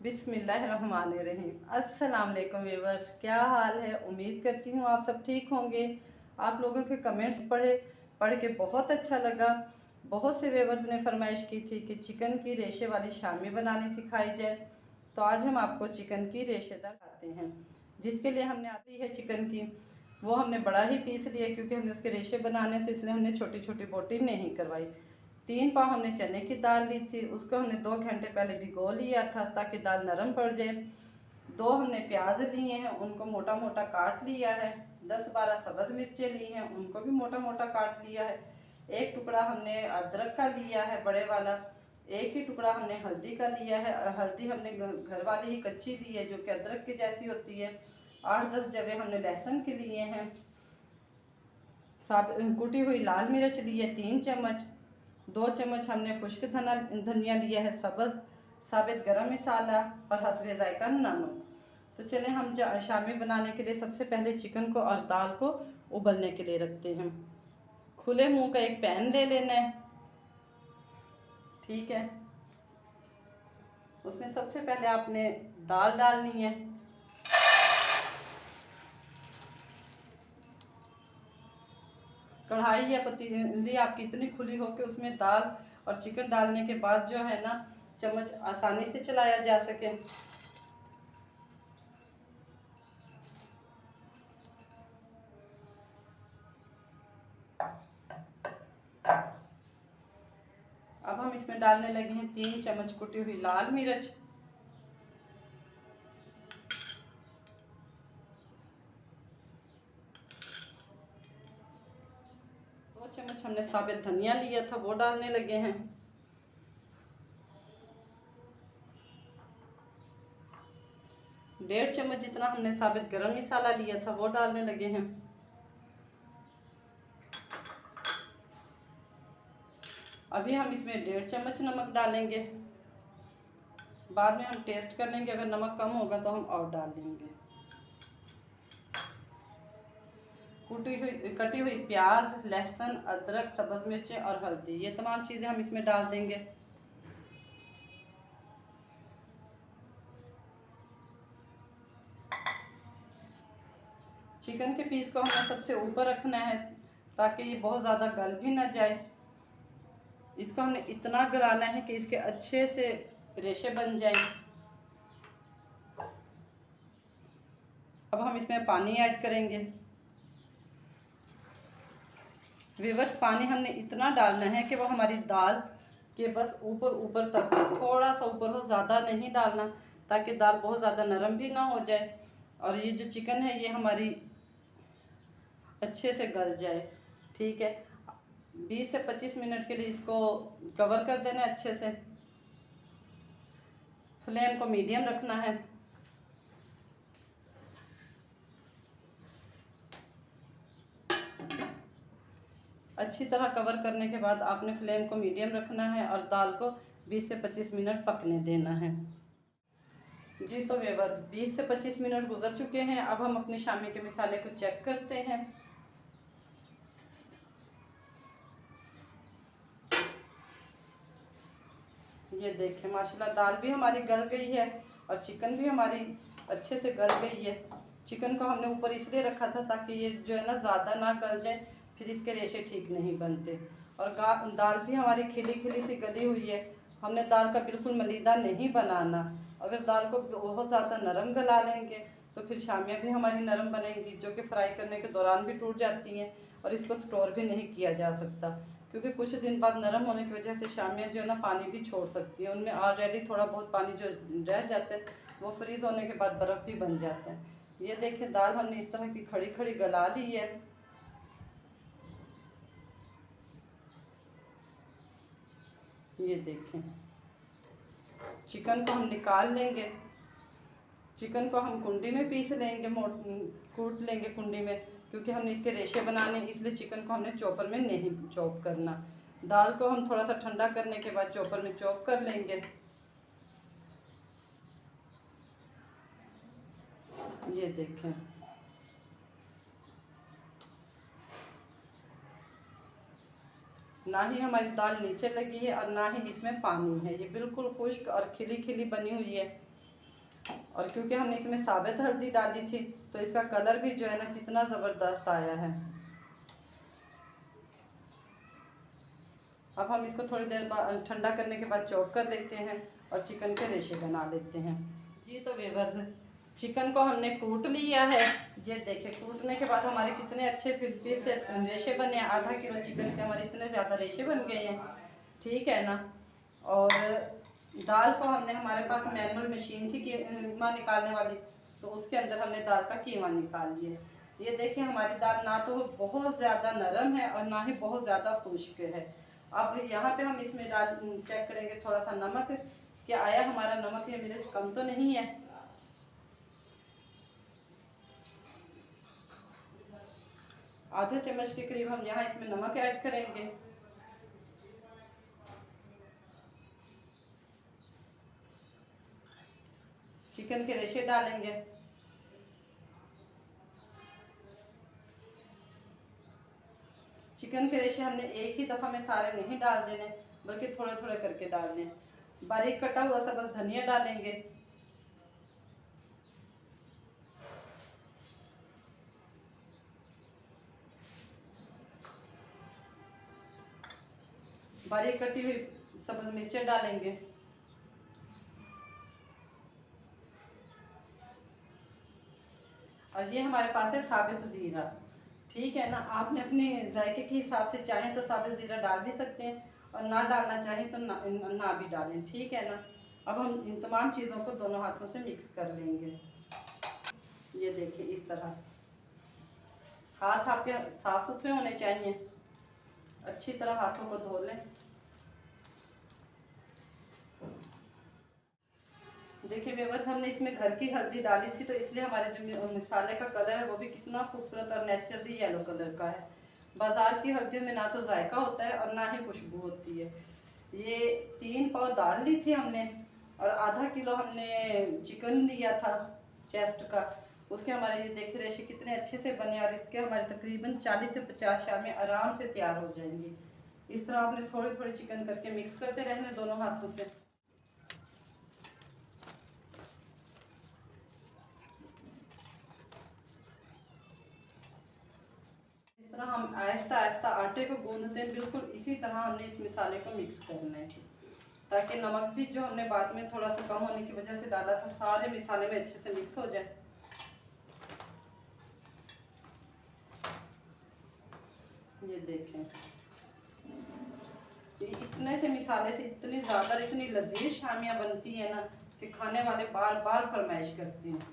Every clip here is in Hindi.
बिस्मिल्लाहिर्रहमानिर्रहीम। अस्सलाम वालेकुम व्यूअर्स, क्या हाल है। उम्मीद करती हूँ आप सब ठीक होंगे। आप लोगों के कमेंट्स पढ़ के बहुत अच्छा लगा। बहुत से व्यूअर्स ने फरमाइश की थी कि चिकन की रेशे वाली शामी बनानी सिखाई जाए, तो आज हम आपको चिकन की रेशेदार खाते हैं। जिसके लिए हमने आती है चिकन की, वो हमने बड़ा ही पीस लिया क्योंकि हमने उसके रेशे बनाने, तो इसलिए हमने छोटी छोटी बोटी नहीं करवाई। 3 पाव हमने चने की दाल ली थी, उसको हमने 2 घंटे पहले भिगो लिया था ताकि दाल नरम पड़ जाए। 2 हमने प्याज लिए हैं, उनको मोटा मोटा काट लिया है। 10-12 सब्ज़ मिर्चें ली हैं, उनको भी मोटा मोटा काट लिया है। एक टुकड़ा हमने अदरक का लिया है बड़े वाला। एक ही टुकड़ा हमने हल्दी का लिया है। हल्दी हमने घर वाली ही कच्ची ली है, जो कि अदरक की जैसी होती है। 8-10 जवे हमने लहसुन के लिए हैं। कुटी हुई लाल मिर्च ली है 3 चम्मच। 2 चम्मच हमने खुश्क धनिया लिया है, सब्ज़ साबित गरम मसाला और हस्बे जायका नमक। तो चलें हम शामी बनाने के लिए सबसे पहले चिकन को और दाल को उबलने के लिए रखते हैं। खुले मुंह का एक पैन ले लेना है, ठीक है। उसमें सबसे पहले आपने दाल डालनी है। कढ़ाई या पतीली आपकी इतनी खुली हो कि उसमें दाल और चिकन डालने के बाद जो है ना, चम्मच आसानी से चलाया जा सके। अब हम इसमें डालने लगे हैं 3 चम्मच कुटी हुई लाल मिर्च। 2 चम्मच हमने साबित धनिया लिया था, वो डालने लगे हैं। 1.5 चम्मच जितना हमने साबित गरम मसाला लिया था, वो डालने लगे हैं। अभी हम इसमें 1.5 चम्मच नमक डालेंगे। बाद में हम टेस्ट कर लेंगे, अगर नमक कम होगा तो हम और डाल देंगे। कटी हुई प्याज, लहसुन, अदरक, सब्ज़ मिर्चें और हल्दी, ये तमाम चीज़ें हम इसमें डाल देंगे। चिकन के पीस को हमें सबसे ऊपर रखना है ताकि ये बहुत ज़्यादा गल भी ना जाए। इसको हमने इतना गलाना है कि इसके अच्छे से रेशे बन जाएं। अब हम इसमें पानी ऐड करेंगे। व्यूअर्स, पानी हमने इतना डालना है कि वो हमारी दाल के बस ऊपर ऊपर तक, थोड़ा सा ऊपर हो, ज़्यादा नहीं डालना, ताकि दाल बहुत ज़्यादा नरम भी ना हो जाए और ये जो चिकन है ये हमारी अच्छे से गल जाए, ठीक है। 20 से 25 मिनट के लिए इसको कवर कर देना है अच्छे से। फ्लेम को मीडियम रखना है। अच्छी तरह कवर करने के बाद आपने फ्लेम को मीडियम रखना है और दाल को 20 से 25 मिनट पकने देना है। जी तो व्यूअर्स, 20 से 25 मिनट गुजर चुके हैं। अब हम अपने शामी के मसाले को चेक करते हैं। ये देखें, माशाल्लाह दाल भी हमारी गल गई है और चिकन भी हमारी अच्छे से गल गई है। चिकन को हमने ऊपर इसलिए रखा था ताकि ये जो है ना ज़्यादा ना गल जाए, फिर इसके रेशे ठीक नहीं बनते। और दाल भी हमारी खिली खिली सी गली हुई है। हमने दाल का बिल्कुल मलीदा नहीं बनाना। अगर दाल को बहुत ज़्यादा नरम गला लेंगे तो फिर शामियाँ भी हमारी नरम बनेंगी, जो कि फ्राई करने के दौरान भी टूट जाती हैं और इसको स्टोर भी नहीं किया जा सकता, क्योंकि कुछ दिन बाद नरम होने की वजह से शामियाँ जो है ना पानी भी छोड़ सकती हैं। उनमें ऑलरेडी थोड़ा बहुत पानी जो रह जाता है वो फ्रीज़ होने के बाद बर्फ़ भी बन जाता है। ये देखिए, दाल हमने इस तरह की खड़ी खड़ी गला ली है। ये देखें, चिकन को हम निकाल लेंगे। चिकन को हम कुंडी में पीस लेंगे, कूट लेंगे कुंडी में, क्योंकि हमने इसके रेशे बनाने, इसलिए चिकन को हमने चॉपर में नहीं चॉप करना। दाल को हम थोड़ा सा ठंडा करने के बाद चॉपर में चॉप कर लेंगे। ये देखें, ना ही हमारी दाल नीचे लगी है और ना ही इसमें पानी है। ये बिल्कुल खुश्क और खिली खिली बनी हुई है। और क्योंकि हमने इसमें साबित हल्दी डाली थी तो इसका कलर भी जो है ना कितना ज़बरदस्त आया है। अब हम इसको थोड़ी देर बाद ठंडा करने के बाद चॉप कर लेते हैं और चिकन के रेशे बना लेते हैं। जी तो व्यूअर्स, चिकन को हमने कूट लिया है। ये देखिए, कूटने के बाद हमारे कितने अच्छे फिर से रेशे बने हैं। आधा किलो चिकन के हमारे इतने ज़्यादा रेशे बन गए हैं, ठीक है ना। और दाल को हमने, हमारे पास मैनुअल मशीन थी कीमा निकालने वाली, तो उसके अंदर हमने दाल का कीमा निकाल लिया। ये देखिए, हमारी दाल ना तो बहुत ज़्यादा नरम है और ना ही बहुत ज़्यादा खुश्क है। अब यहाँ पे हम इसमें डाल चेक करेंगे थोड़ा सा नमक, क्या आया हमारा नमक या मिर्च कम तो नहीं है। आधे चम्मच के करीब हम यहाँ इसमें नमक ऐड करेंगे। चिकन के रेशे डालेंगे। चिकन के रेशे हमने एक ही दफ़ा में सारे नहीं डाल देने, बल्कि थोड़े थोड़े करके डालने। बारीक कटा हुआ सा बस धनिया डालेंगे। बारीक कटी हुई सब्ज मिर्चें डालेंगे। और ये हमारे पास है साबित ज़ीरा, ठीक है ना। आपने अपने जायके के हिसाब से चाहें तो साबित ज़ीरा डाल भी सकते हैं और ना डालना चाहें तो ना भी डालें, ठीक है ना। अब हम इन तमाम चीज़ों को दोनों हाथों से मिक्स कर लेंगे। ये देखिए, इस तरह हाथ आपके साफ सुथरे होने चाहिए, अच्छी तरह हाथों को धो लें। देखिए व्यूअर्स, हमने इसमें घर की हल्दी डाली थी तो इसलिए हमारे जो मसाले का कलर है वो भी कितना खूबसूरत और नेचुरली येलो कलर का है। बाजार की हल्दियों में ना तो जायका होता है और ना ही खुशबू होती है। ये 3 पाव दाल ली थी हमने और आधा किलो हमने चिकन लिया था चेस्ट का। उसके हमारे, ये देखिए, रेशे कितने अच्छे से बने और इसके हमारे तकरीबन 40 से 50 शामें आराम से तैयार हो जाएंगी। इस तरह आपने थोड़ी थोड़ी चिकन करके मिक्स करते रहने दोनों हाथों से। इस तरह हम आहिस्ता आहिस्ता आटे को गूंदते हैं, बिल्कुल इसी तरह हमने इस मसाले को मिक्स करना है, ताकि नमक भी जो हमने बाद में थोड़ा सा कम होने की वजह से डाला था सारे मसाले में अच्छे से मिक्स हो जाए। ये देखें, इतने से मसाले से इतनी ज़्यादा इतनी लजीज शामियाँ बनती हैं ना कि खाने वाले बार बार फरमाइश करते हैं।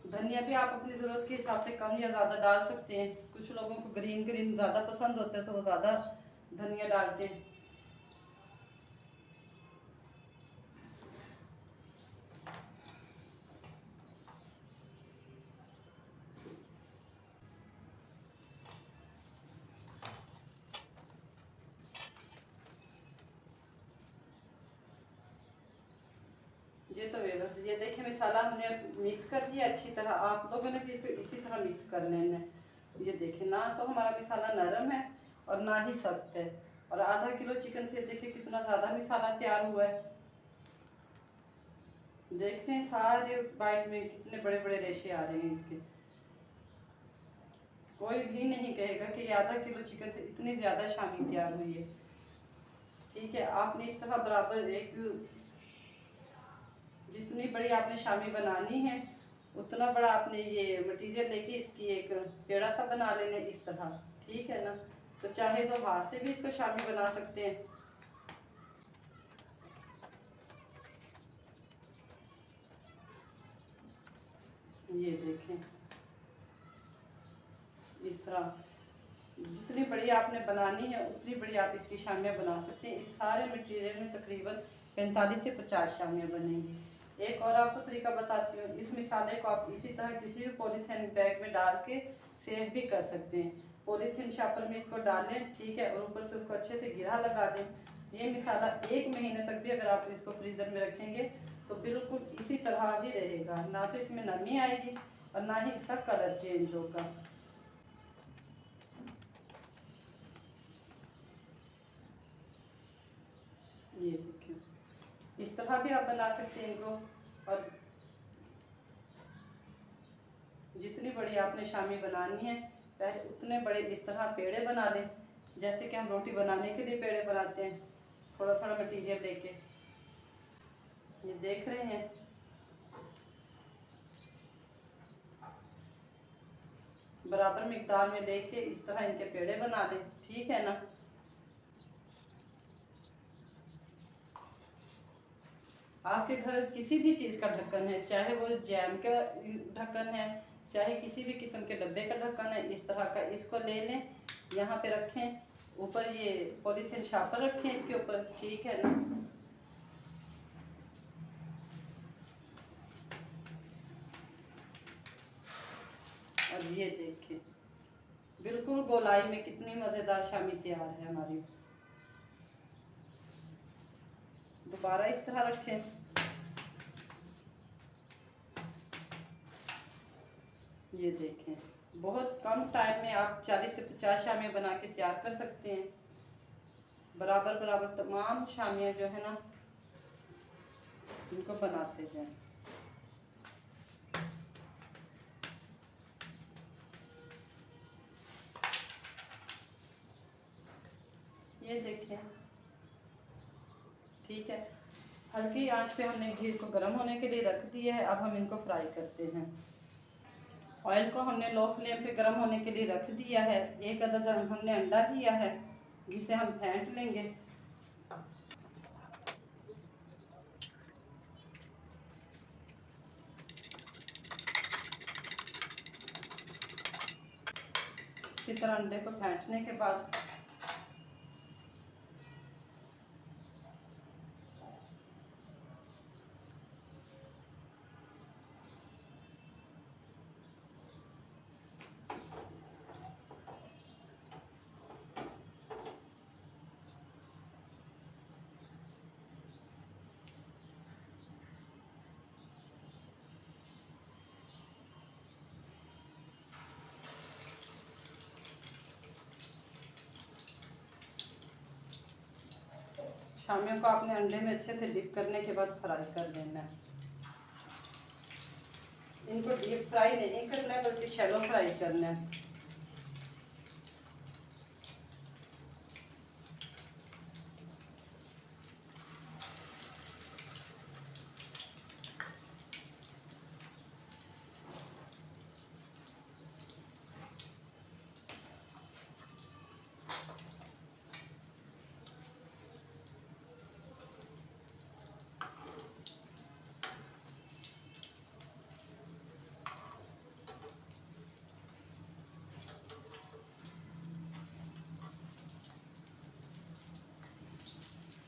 धनिया भी आप अपनी ज़रूरत के हिसाब से कम या ज़्यादा डाल सकते हैं। कुछ लोगों को ग्रीन ग्रीन ज़्यादा पसंद होता है तो वो ज़्यादा धनिया डालते हैं। ये तो व्यवस्थित, ये देखिए मसाला हमने मिक्स कर दिया अच्छी तरह। आप लोगों ने भी इसको इसी तरह मिक्स कर लेना है। ये देखिए, ना तो हमारा मसाला नरम है और ना ही सख्त है। और आधा किलो चिकन से देखिए कितना ज़्यादा मसाला तैयार हुआ है। देखते हैं सारे उस बाइट में कितने बड़े बड़े रेशे आ रहे हैं इसके। कोई भी नहीं कहेगा कि आधा किलो चिकन से इतनी ज़्यादा शामी तैयार हुई है, ठीक है। आपने इस तरह बराबर एक, जितनी बड़ी आपने शामी बनानी है उतना बड़ा आपने ये मटेरियल लेके इसकी एक पेड़ा सा बना लेना इस तरह, ठीक है ना। तो चाहे तो हाथ से भी इसको शामी बना सकते हैं। ये देखें, इस तरह जितनी बड़ी आपने बनानी है उतनी बड़ी आप इसकी शामियाँ बना सकते हैं। इस सारे मटेरियल में तकरीबन 45 से 50 शामियाँ बनेंगी। एक और आपको तरीका बताती हूँ, इस मिसाले को आप इसी तरह किसी भी पॉलीथीन बैग में डाल के सेव भी कर सकते हैं। पॉलीथीन शापर में इसको डालें, ठीक है, और ऊपर से उसको अच्छे से गिरा लगा दें। ये मिसाला 1 महीने तक भी अगर आप इसको फ्रीज़र में रखेंगे तो बिल्कुल इसी तरह ही रहेगा, ना तो इसमें नमी आएगी और ना ही इसका कलर चेंज होगा। ये देखिए, इस तरह भी आप बना सकते हैं इनको। और जितनी बड़ी आपने शामी बनानी है पहले उतने बड़े इस तरह पेड़े बना लें, जैसे कि हम रोटी बनाने के लिए पेड़े बनाते हैं, थोड़ा थोड़ा मटेरियल लेके। ये देख रहे हैं, बराबर मिकदार में लेके इस तरह इनके पेड़े बना लें, ठीक है ना। आपके घर किसी भी चीज़ का ढक्कन है, चाहे वो जैम का ढक्कन है, चाहे किसी भी किस्म के डब्बे का ढक्कन है, इस तरह का इसको ले लें, यहाँ पे रखें, ऊपर ये पॉलीथीन शापर रखें इसके ऊपर, ठीक है ना। अब ये देखें, बिल्कुल गोलाई में कितनी मज़ेदार शामी तैयार है हमारी। दोबारा इस तरह रखें, ये देखें, बहुत कम टाइम में आप 40 से 50 शामियाँ बना के तैयार कर सकते हैं। बराबर बराबर तमाम शामियाँ जो है ना इनको बनाते जाएं। ये देखें, ठीक है, हल्की आंच पे हमने घी को गर्म होने के लिए रख दिया है। अब हम इनको फ्राई करते हैं। ऑयल को हमने लो फ्लेम पे गर्म होने के लिए रख दिया है। एक अदद हमने अंडा लिया है जिसे हम फेंट लेंगे। इसी तरह अंडे को फेंटने के बाद शामियों को आपने अंडे में अच्छे से डिप करने के बाद फ्राई कर लेना है। इनको डीप फ्राई नहीं करना है बल्कि शैलो फ्राई करना है।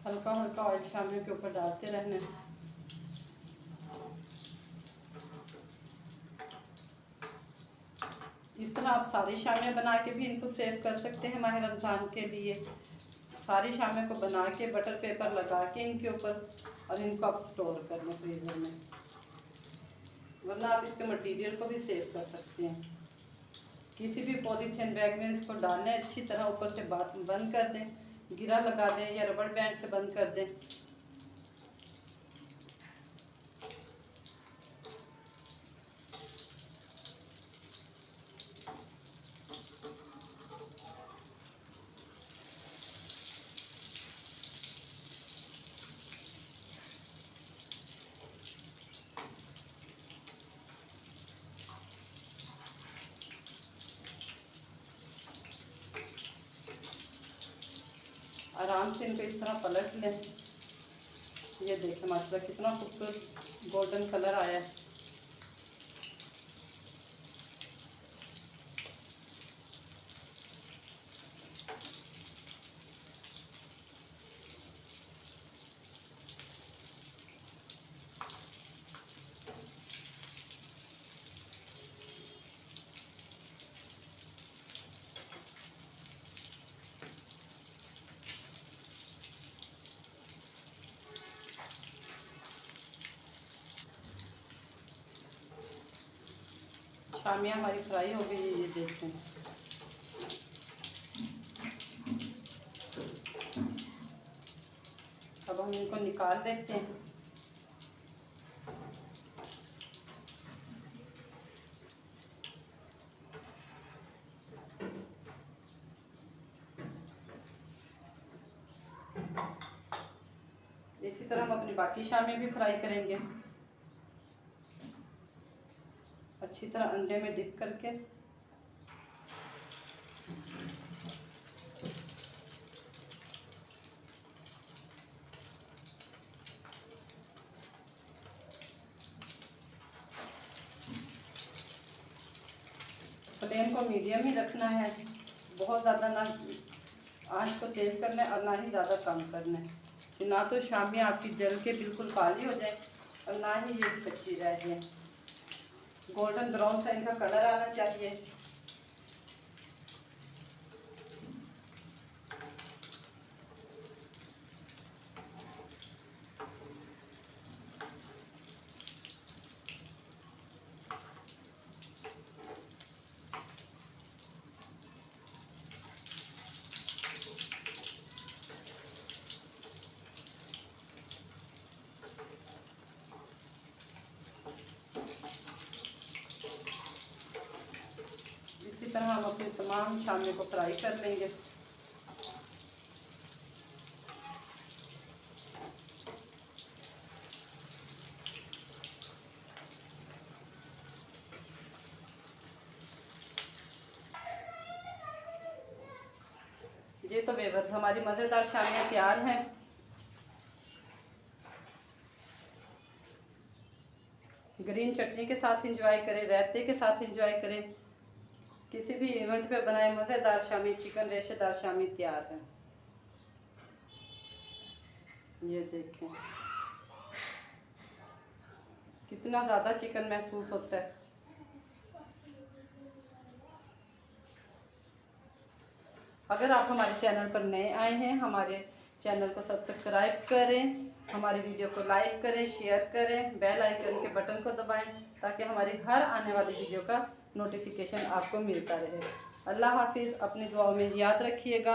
हल्का हल्का ऑयल शामियों के ऊपर डालते रहना है। इस तरह आप सारी शामियाँ बना के भी इनको सेव कर सकते हैं माह रमज़ान के लिए। सारी शामियों को बना के बटर पेपर लगा के इनके ऊपर और इनको आप स्टोर कर लें फ्रीज़र में, वरना आप इसके मटेरियल को भी सेव कर सकते हैं। किसी भी पॉलीथीन बैग में इसको डालें, अच्छी तरह ऊपर से बंद कर दें, गिरा लगा दें या रबड़ बैंड से बंद कर दें। आराम से इनको इस तरह पलट लें। ये देखें माशाल्लाह कितना खूबसूरत गोल्डन कलर आया है। शामियाँ हमारी फ्राई हो गई है, ये देखते हैं। अब हम इनको निकाल लेते हैं। तरह हम अपनी बाकी शामें भी फ्राई करेंगे, अच्छी तरह अंडे में डिप करके। फ्लेम को मीडियम ही रखना है, बहुत ज़्यादा ना आंच को तेज़ करना है और ना ही ज़्यादा कम करना है, कि ना तो शामी आपकी जल के बिल्कुल काली हो जाए और ना ही ये कच्ची रह जाए। गोल्डन ब्राउन सा इनका कलर आना चाहिए। इसी तरह हम अपने तमाम शामे को फ्राई कर लेंगे। ये तो व्यूअर्स हमारी मज़ेदार शामियाँ तैयार हैं। ग्रीन चटनी के साथ इंजॉय करें, रायते के साथ इंजॉय करें, किसी भी इवेंट पे बनाए मज़ेदार शामी, चिकन रेशेदार शामी तैयार है। ये देखें कितना ज़्यादा चिकन महसूस होता है। अगर आप हमारे चैनल पर नए आए हैं, हमारे चैनल को सब्सक्राइब करें, हमारी वीडियो को लाइक करें, शेयर करें, बेल आइकन के बटन को दबाएं ताकि हमारी हर आने वाली वीडियो का नोटिफिकेशन आपको मिलता रहे। अल्लाह हाफिज़, अपनी दुआओं में याद रखिएगा।